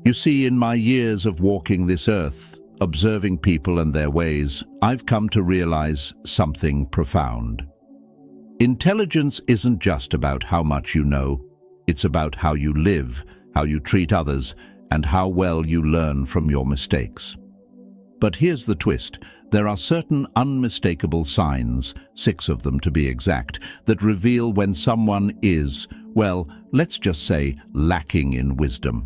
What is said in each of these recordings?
You see, in my years of walking this earth, observing people and their ways, I've come to realize something profound. Intelligence isn't just about how much you know, it's about how you live, how you treat others, and how well you learn from your mistakes. But here's the twist. There are certain unmistakable signs, 6 of them to be exact, that reveal when someone is, well, let's just say, lacking in wisdom.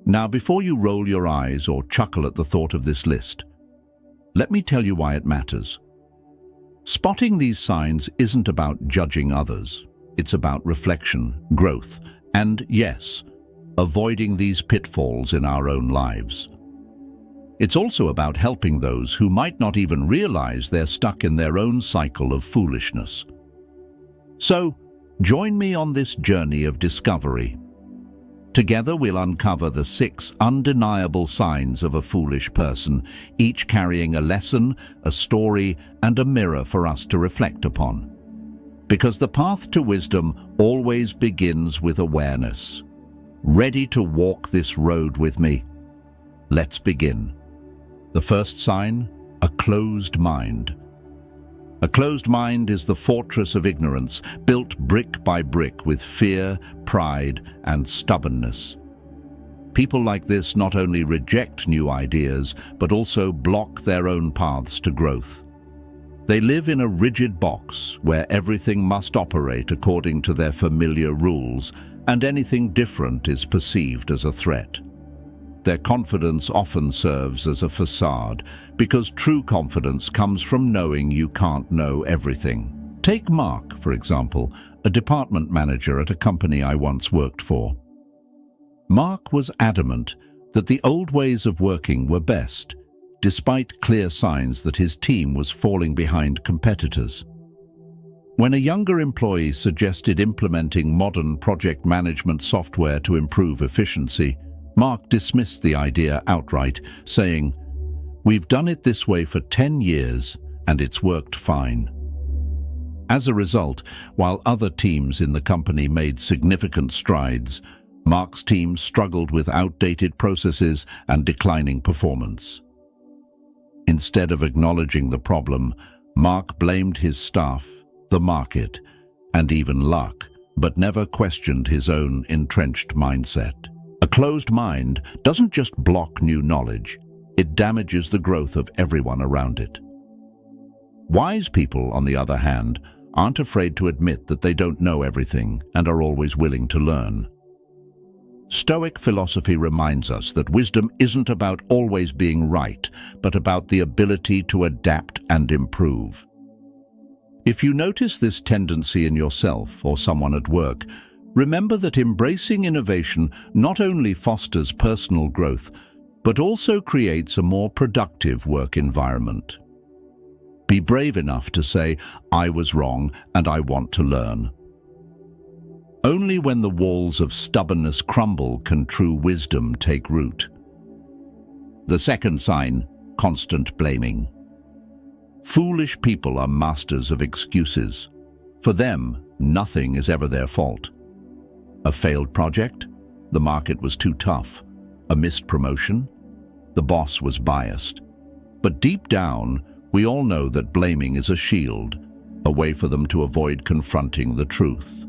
Now, before you roll your eyes or chuckle at the thought of this list, let me tell you why it matters. Spotting these signs isn't about judging others. It's about reflection, growth, and, yes, avoiding these pitfalls in our own lives. It's also about helping those who might not even realize they're stuck in their own cycle of foolishness. So, join me on this journey of discovery. Together we'll uncover the 6 undeniable signs of a foolish person, each carrying a lesson, a story, and a mirror for us to reflect upon. Because the path to wisdom always begins with awareness. Ready to walk this road with me? Let's begin. The first sign, a closed mind. A closed mind is the fortress of ignorance, built brick by brick with fear, pride, and stubbornness. People like this not only reject new ideas, but also block their own paths to growth. They live in a rigid box where everything must operate according to their familiar rules, and anything different is perceived as a threat. Their confidence often serves as a facade, because true confidence comes from knowing you can't know everything. Take Mark, for example, a department manager at a company I once worked for. Mark was adamant that the old ways of working were best, despite clear signs that his team was falling behind competitors. When a younger employee suggested implementing modern project management software to improve efficiency, Mark dismissed the idea outright, saying, "We've done it this way for 10 years, and it's worked fine." As a result, while other teams in the company made significant strides, Mark's team struggled with outdated processes and declining performance. Instead of acknowledging the problem, Mark blamed his staff, the market, and even luck, but never questioned his own entrenched mindset. A closed mind doesn't just block new knowledge, it damages the growth of everyone around it. Wise people, on the other hand, aren't afraid to admit that they don't know everything and are always willing to learn. Stoic philosophy reminds us that wisdom isn't about always being right, but about the ability to adapt and improve. If you notice this tendency in yourself or someone at work, remember that embracing innovation not only fosters personal growth, but also creates a more productive work environment. Be brave enough to say, "I was wrong and I want to learn." Only when the walls of stubbornness crumble can true wisdom take root. The second sign, constant blaming. Foolish people are masters of excuses. For them, nothing is ever their fault. A failed project? The market was too tough. A missed promotion? The boss was biased. But deep down, we all know that blaming is a shield, a way for them to avoid confronting the truth.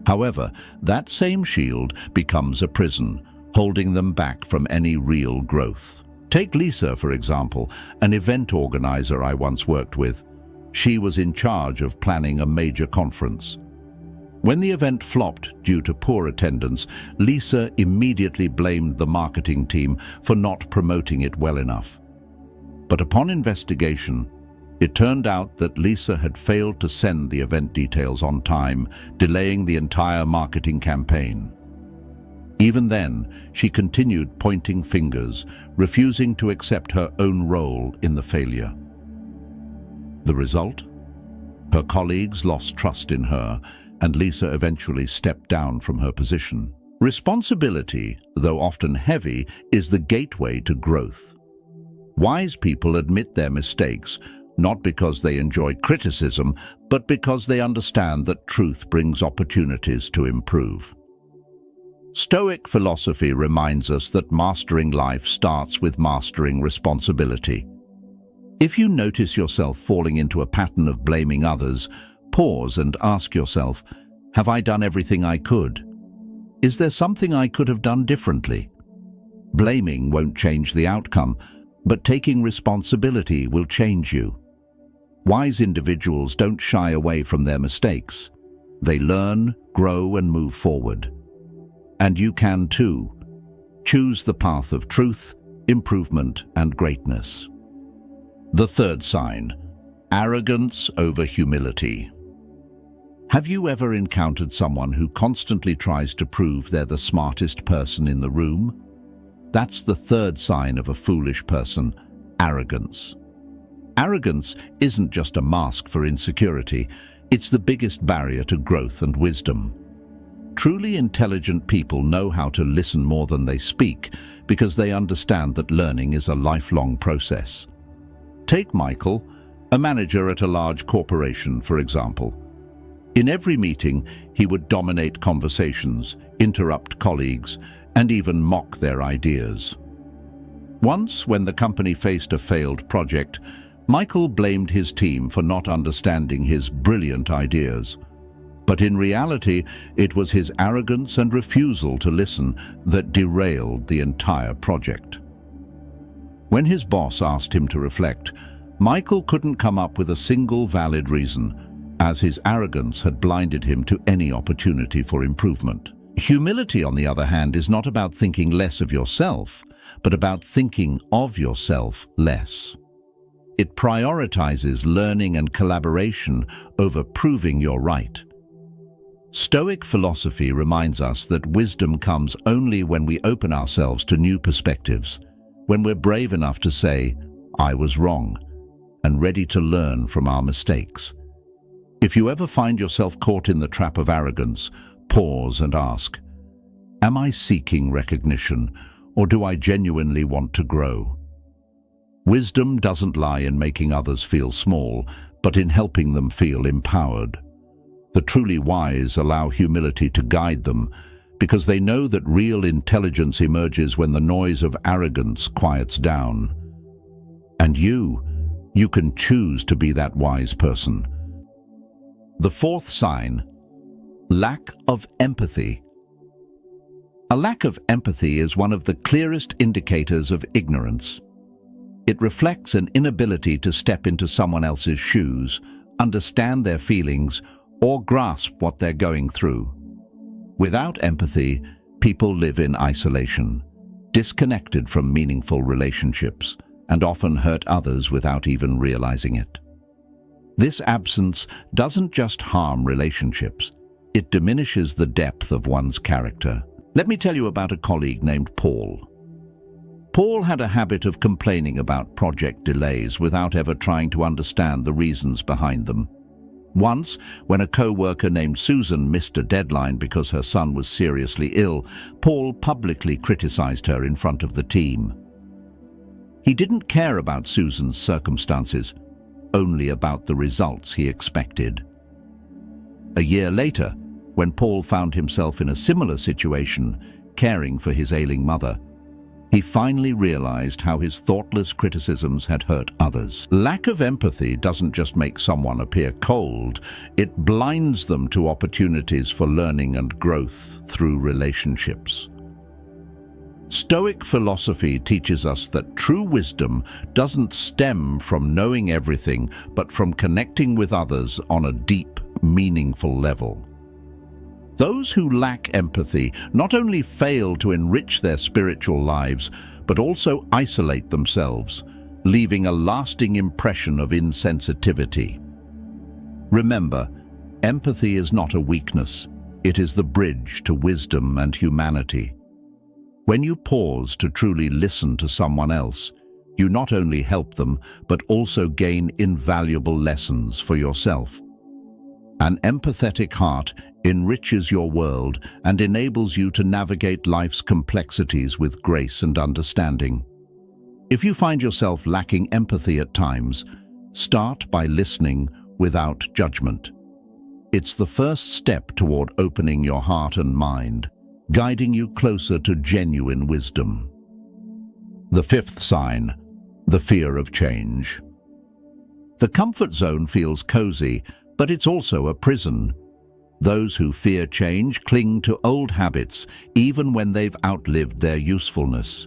However, that same shield becomes a prison, holding them back from any real growth. Take Lisa, for example, an event organizer I once worked with. She was in charge of planning a major conference. When the event flopped due to poor attendance, Lisa immediately blamed the marketing team for not promoting it well enough. But upon investigation, it turned out that Lisa had failed to send the event details on time, delaying the entire marketing campaign. Even then, she continued pointing fingers, refusing to accept her own role in the failure. The result? Her colleagues lost trust in her, and Lisa eventually stepped down from her position. Responsibility, though often heavy, is the gateway to growth. Wise people admit their mistakes, not because they enjoy criticism, but because they understand that truth brings opportunities to improve. Stoic philosophy reminds us that mastering life starts with mastering responsibility. If you notice yourself falling into a pattern of blaming others, pause and ask yourself, have I done everything I could? Is there something I could have done differently? Blaming won't change the outcome, but taking responsibility will change you. Wise individuals don't shy away from their mistakes. They learn, grow, and move forward. And you can too. Choose the path of truth, improvement, and greatness. The third sign: arrogance over humility. Have you ever encountered someone who constantly tries to prove they're the smartest person in the room? That's the third sign of a foolish person: arrogance. Arrogance isn't just a mask for insecurity, it's the biggest barrier to growth and wisdom. Truly intelligent people know how to listen more than they speak because they understand that learning is a lifelong process. Take Michael, a manager at a large corporation, for example. In every meeting, he would dominate conversations, interrupt colleagues, and even mock their ideas. Once, when the company faced a failed project, Michael blamed his team for not understanding his brilliant ideas. But in reality, it was his arrogance and refusal to listen that derailed the entire project. When his boss asked him to reflect, Michael couldn't come up with a single valid reason, as his arrogance had blinded him to any opportunity for improvement. Humility, on the other hand, is not about thinking less of yourself, but about thinking of yourself less. It prioritizes learning and collaboration over proving you're right. Stoic philosophy reminds us that wisdom comes only when we open ourselves to new perspectives, when we're brave enough to say, "I was wrong," and ready to learn from our mistakes. If you ever find yourself caught in the trap of arrogance, pause and ask, am I seeking recognition, or do I genuinely want to grow? Wisdom doesn't lie in making others feel small, but in helping them feel empowered. The truly wise allow humility to guide them, because they know that real intelligence emerges when the noise of arrogance quiets down. And you can choose to be that wise person. The fourth sign: lack of empathy. A lack of empathy is one of the clearest indicators of ignorance. It reflects an inability to step into someone else's shoes, understand their feelings, or grasp what they're going through. Without empathy, people live in isolation, disconnected from meaningful relationships, and often hurt others without even realizing it. This absence doesn't just harm relationships, it diminishes the depth of one's character. Let me tell you about a colleague named Paul. Paul had a habit of complaining about project delays without ever trying to understand the reasons behind them. Once, when a co-worker named Susan missed a deadline because her son was seriously ill, Paul publicly criticized her in front of the team. He didn't care about Susan's circumstances, only about the results he expected. A year later, when Paul found himself in a similar situation, caring for his ailing mother, he finally realized how his thoughtless criticisms had hurt others. Lack of empathy doesn't just make someone appear cold, it blinds them to opportunities for learning and growth through relationships. Stoic philosophy teaches us that true wisdom doesn't stem from knowing everything, but from connecting with others on a deep, meaningful level. Those who lack empathy not only fail to enrich their spiritual lives, but also isolate themselves, leaving a lasting impression of insensitivity. Remember, empathy is not a weakness. It is the bridge to wisdom and humanity. When you pause to truly listen to someone else, you not only help them, but also gain invaluable lessons for yourself. An empathetic heart enriches your world and enables you to navigate life's complexities with grace and understanding. If you find yourself lacking empathy at times, start by listening without judgment. It's the first step toward opening your heart and mind, guiding you closer to genuine wisdom. The fifth sign, the fear of change. The comfort zone feels cozy, but it's also a prison. Those who fear change cling to old habits, even when they've outlived their usefulness.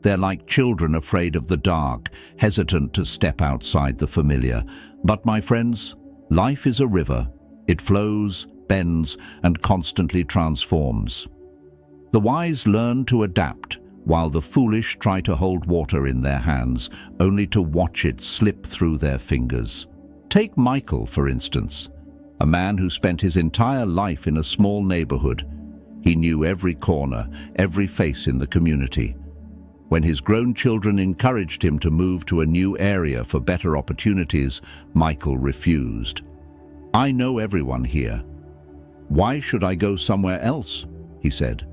They're like children afraid of the dark, hesitant to step outside the familiar. But my friends, life is a river. It flows, bends, and constantly transforms. The wise learn to adapt, while the foolish try to hold water in their hands, only to watch it slip through their fingers. Take Michael, for instance, a man who spent his entire life in a small neighborhood. He knew every corner, every face in the community. When his grown children encouraged him to move to a new area for better opportunities, Michael refused. "I know everyone here. Why should I go somewhere else?" he said.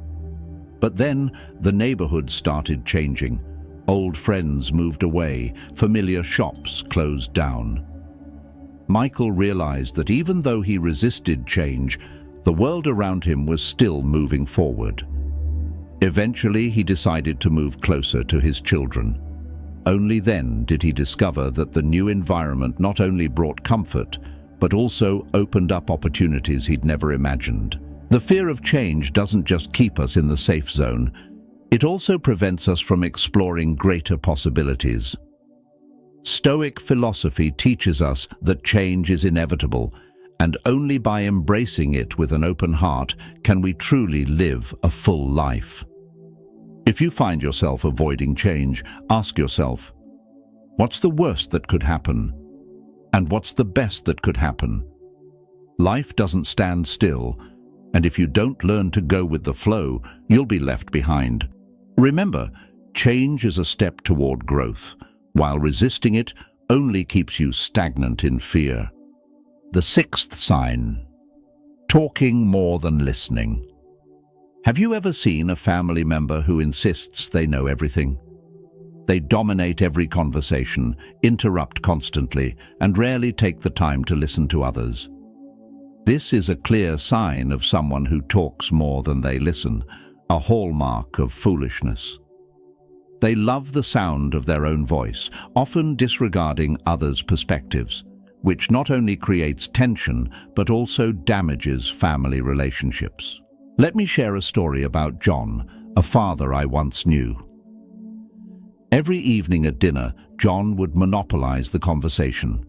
But then the neighborhood started changing. Old friends moved away, familiar shops closed down. Michael realized that even though he resisted change, the world around him was still moving forward. Eventually, he decided to move closer to his children. Only then did he discover that the new environment not only brought comfort, but also opened up opportunities he'd never imagined. The fear of change doesn't just keep us in the safe zone, it also prevents us from exploring greater possibilities. Stoic philosophy teaches us that change is inevitable, and only by embracing it with an open heart can we truly live a full life. If you find yourself avoiding change, ask yourself, what's the worst that could happen? And what's the best that could happen? Life doesn't stand still, and if you don't learn to go with the flow, you'll be left behind. Remember, change is a step toward growth, while resisting it only keeps you stagnant in fear. The sixth sign, talking more than listening. Have you ever seen a family member who insists they know everything? They dominate every conversation, interrupt constantly, and rarely take the time to listen to others. This is a clear sign of someone who talks more than they listen, a hallmark of foolishness. They love the sound of their own voice, often disregarding others' perspectives, which not only creates tension but also damages family relationships. Let me share a story about John, a father I once knew. Every evening at dinner, John would monopolize the conversation.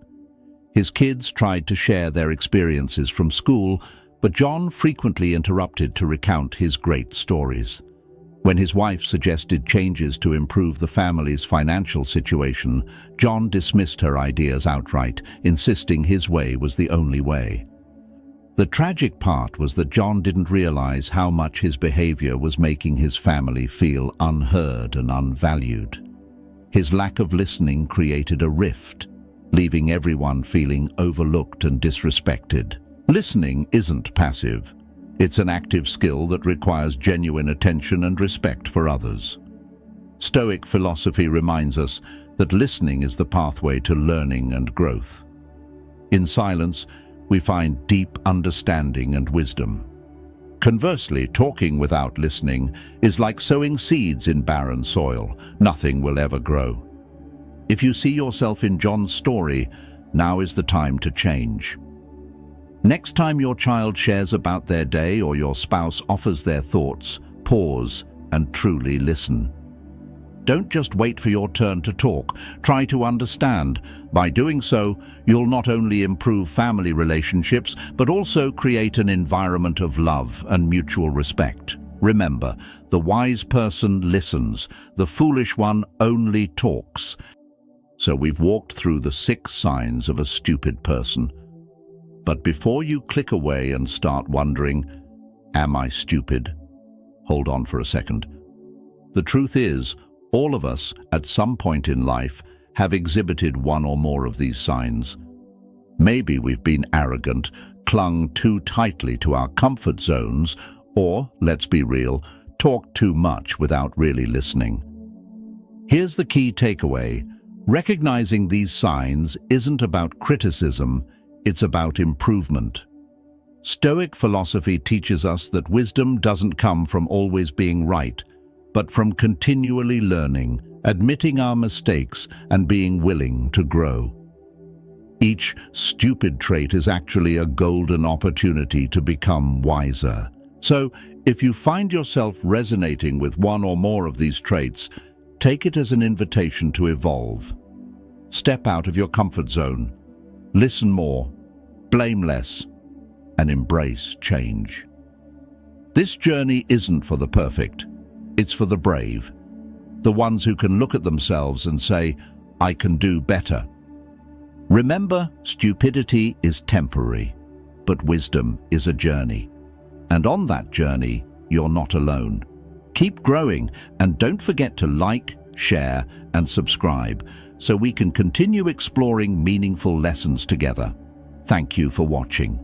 His kids tried to share their experiences from school, but John frequently interrupted to recount his great stories. When his wife suggested changes to improve the family's financial situation, John dismissed her ideas outright, insisting his way was the only way. The tragic part was that John didn't realize how much his behavior was making his family feel unheard and unvalued. His lack of listening created a rift, leaving everyone feeling overlooked and disrespected. Listening isn't passive. It's an active skill that requires genuine attention and respect for others. Stoic philosophy reminds us that listening is the pathway to learning and growth. In silence, we find deep understanding and wisdom. Conversely, talking without listening is like sowing seeds in barren soil. Nothing will ever grow. If you see yourself in John's story, now is the time to change. Next time your child shares about their day or your spouse offers their thoughts, pause and truly listen. Don't just wait for your turn to talk. Try to understand. By doing so, you'll not only improve family relationships, but also create an environment of love and mutual respect. Remember, the wise person listens, the foolish one only talks. So we've walked through the 6 signs of a stupid person. But before you click away and start wondering, am I stupid? Hold on for a second. The truth is, all of us, at some point in life, have exhibited one or more of these signs. Maybe we've been arrogant, clung too tightly to our comfort zones, or, let's be real, talked too much without really listening. Here's the key takeaway. Recognizing these signs isn't about criticism, it's about improvement. Stoic philosophy teaches us that wisdom doesn't come from always being right, but from continually learning, admitting our mistakes, and being willing to grow. Each stupid trait is actually a golden opportunity to become wiser. So, if you find yourself resonating with one or more of these traits, take it as an invitation to evolve. Step out of your comfort zone, listen more, blame less, and embrace change. This journey isn't for the perfect, it's for the brave, the ones who can look at themselves and say, "I can do better." Remember, stupidity is temporary, but wisdom is a journey. And on that journey, you're not alone. Keep growing, and don't forget to like, share, and subscribe so we can continue exploring meaningful lessons together. Thank you for watching.